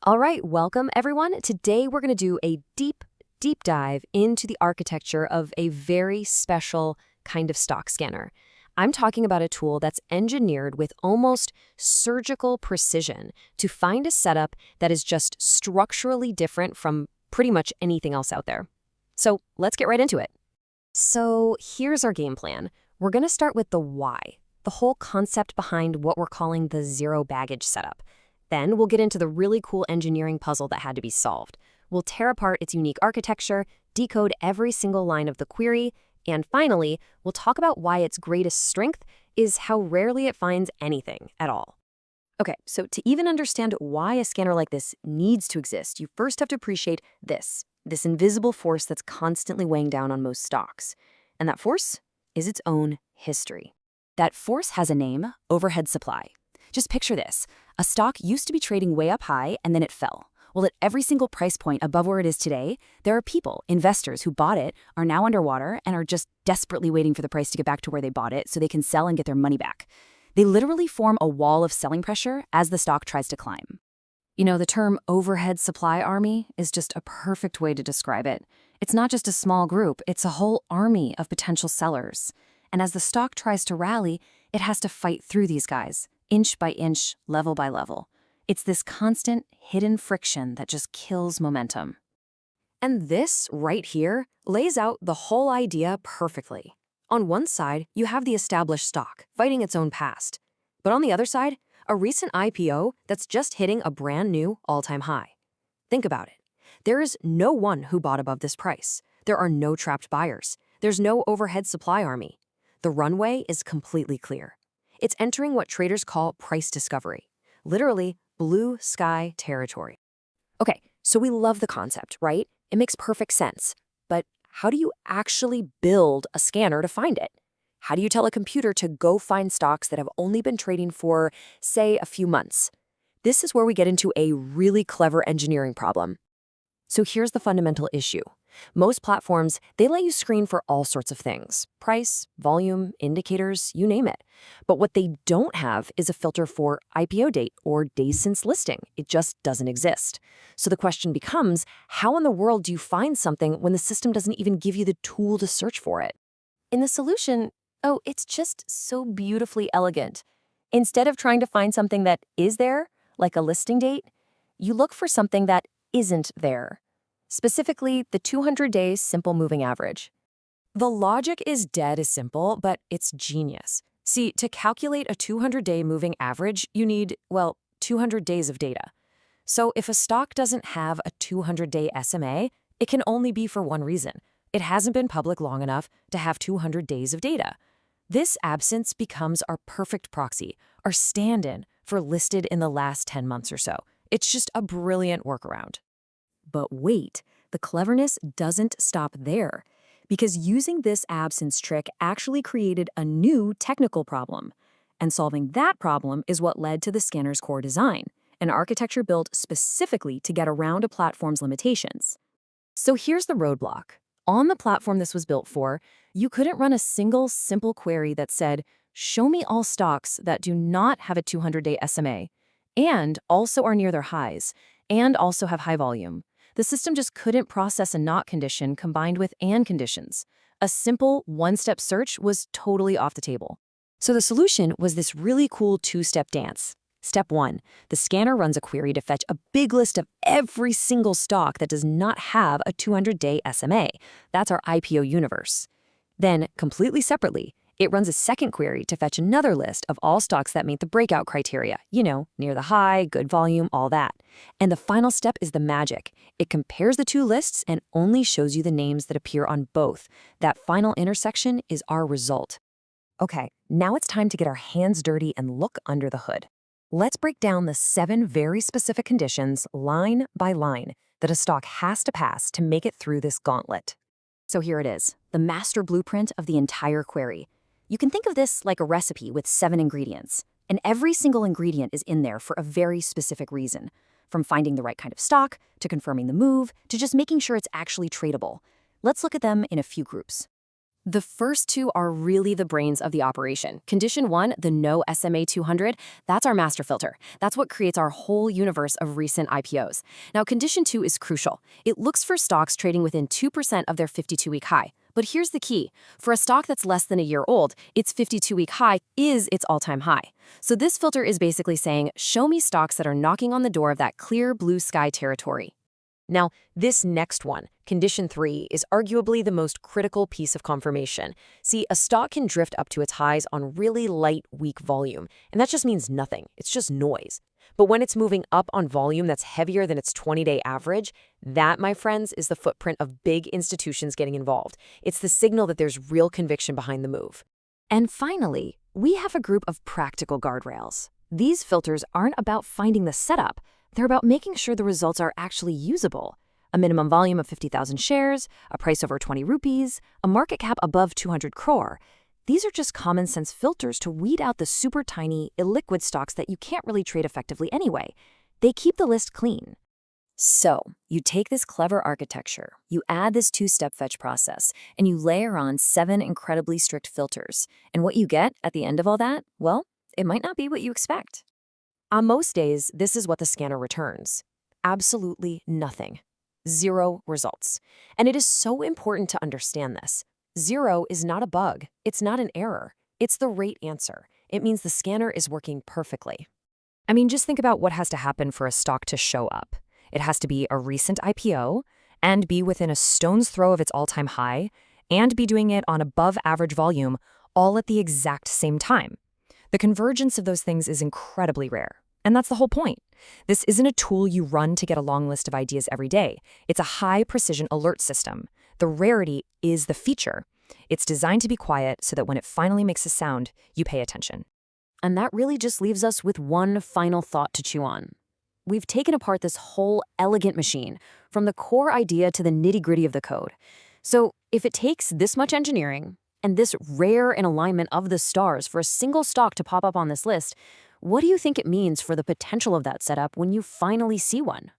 All right, welcome everyone. Today we're going to do a deep dive into the architecture of a very special kind of stock scanner. I'm talking about a tool that's engineered with almost surgical precision to find a setup that is just structurally different from pretty much anything else out there. So let's get right into it. So here's our game plan. We're going to start with the why, the whole concept behind what we're calling the zero baggage setup. Then we'll get into the really cool engineering puzzle that had to be solved. We'll tear apart its unique architecture, decode every single line of the query, and finally, we'll talk about why its greatest strength is how rarely it finds anything at all. Okay, so to even understand why a scanner like this needs to exist, you first have to appreciate this invisible force that's constantly weighing down on most stocks. And that force is its own history. That force has a name: overhead supply. Just picture this. A stock used to be trading way up high and then it fell. Well, at every single price point above where it is today, there are people, investors who bought it, are now underwater and are just desperately waiting for the price to get back to where they bought it so they can sell and get their money back. They literally form a wall of selling pressure as the stock tries to climb. You know, the term overhead supply army is just a perfect way to describe it. It's not just a small group, it's a whole army of potential sellers. And as the stock tries to rally, it has to fight through these guys, inch by inch, level by level. It's this constant, hidden friction that just kills momentum. And this, right here, lays out the whole idea perfectly. On one side, you have the established stock, fighting its own past. But on the other side, a recent IPO that's just hitting a brand new all-time high. Think about it. There is no one who bought above this price. There are no trapped buyers. There's no overhead supply army. The runway is completely clear. It's entering what traders call price discovery, literally blue sky territory. Okay, so we love the concept, right? It makes perfect sense. But how do you actually build a scanner to find it? How do you tell a computer to go find stocks that have only been trading for, say, a few months? This is where we get into a really clever engineering problem. So here's the fundamental issue. Most platforms, they let you screen for all sorts of things: price, volume, indicators, you name it. But what they don't have is a filter for IPO date or days since listing. It just doesn't exist. So the question becomes, how in the world do you find something when the system doesn't even give you the tool to search for it? In the solution, it's just so beautifully elegant. Instead of trying to find something that is there, like a listing date, you look for something that isn't there. Specifically, the 200-day simple moving average. The logic is dead as simple, but it's genius. See, to calculate a 200-day moving average, you need, 200 days of data. So if a stock doesn't have a 200-day SMA, it can only be for one reason. It hasn't been public long enough to have 200 days of data. This absence becomes our perfect proxy, our stand-in for listed in the last 10 months or so. It's just a brilliant workaround. But wait, the cleverness doesn't stop there, because using this absence trick actually created a new technical problem. And solving that problem is what led to the scanner's core design, an architecture built specifically to get around a platform's limitations. So here's the roadblock. On the platform this was built for, you couldn't run a single simple query that said, "Show me all stocks that do not have a 200-day SMA, and also are near their highs, and also have high volume." The system just couldn't process a not condition combined with and conditions. A simple one-step search was totally off the table. So the solution was this really cool two-step dance. Step 1, the scanner runs a query to fetch a big list of every single stock that does not have a 200-day SMA. That's our IPO universe. Then, completely separately, it runs a second query to fetch another list of all stocks that meet the breakout criteria, near the high, good volume, all that. And the final step is the magic. It compares the two lists and only shows you the names that appear on both. That final intersection is our result. Okay, now it's time to get our hands dirty and look under the hood. Let's break down the 7 very specific conditions, line by line, that a stock has to pass to make it through this gauntlet. So here it is, the master blueprint of the entire query. You can think of this like a recipe with 7 ingredients, and every single ingredient is in there for a very specific reason, from finding the right kind of stock, to confirming the move, to just making sure it's actually tradable. Let's look at them in a few groups. The first two are really the brains of the operation. Condition 1, the no SMA 200, that's our master filter. That's what creates our whole universe of recent IPOs. Now, Condition 2 is crucial. It looks for stocks trading within 2% of their 52-week high. But here's the key. For a stock that's less than a year old, its 52-week high is its all-time high. So this filter is basically saying, show me stocks that are knocking on the door of that clear blue sky territory. Now, this next one, Condition 3, is arguably the most critical piece of confirmation. See, a stock can drift up to its highs on really light, weak volume, and that just means nothing. It's just noise. But when it's moving up on volume that's heavier than its 20-day average, that, my friends, is the footprint of big institutions getting involved. It's the signal that there's real conviction behind the move. And finally, we have a group of practical guardrails. These filters aren't about finding the setup. They're about making sure the results are actually usable. A minimum volume of 50,000 shares, a price over 20 rupees, a market cap above 200 crore. These are just common sense filters to weed out the super tiny, illiquid stocks that you can't really trade effectively anyway. They keep the list clean. So, you take this clever architecture, you add this two-step fetch process, and you layer on 7 incredibly strict filters. And what you get at the end of all that, well, it might not be what you expect. On most days, this is what the scanner returns. Absolutely nothing. 0 results. And it is so important to understand this. 0 is not a bug. It's not an error. It's the right answer. It means the scanner is working perfectly. I mean, just think about what has to happen for a stock to show up. It has to be a recent IPO, and be within a stone's throw of its all-time high, and be doing it on above average volume, all at the exact same time. The convergence of those things is incredibly rare. And that's the whole point. This isn't a tool you run to get a long list of ideas every day. It's a high-precision alert system. The rarity is the feature. It's designed to be quiet so that when it finally makes a sound, you pay attention. And that really just leaves us with one final thought to chew on. We've taken apart this whole elegant machine, from the core idea to the nitty-gritty of the code. So if it takes this much engineering, and this rare an alignment of the stars for a single stock to pop up on this list, what do you think it means for the potential of that setup when you finally see one?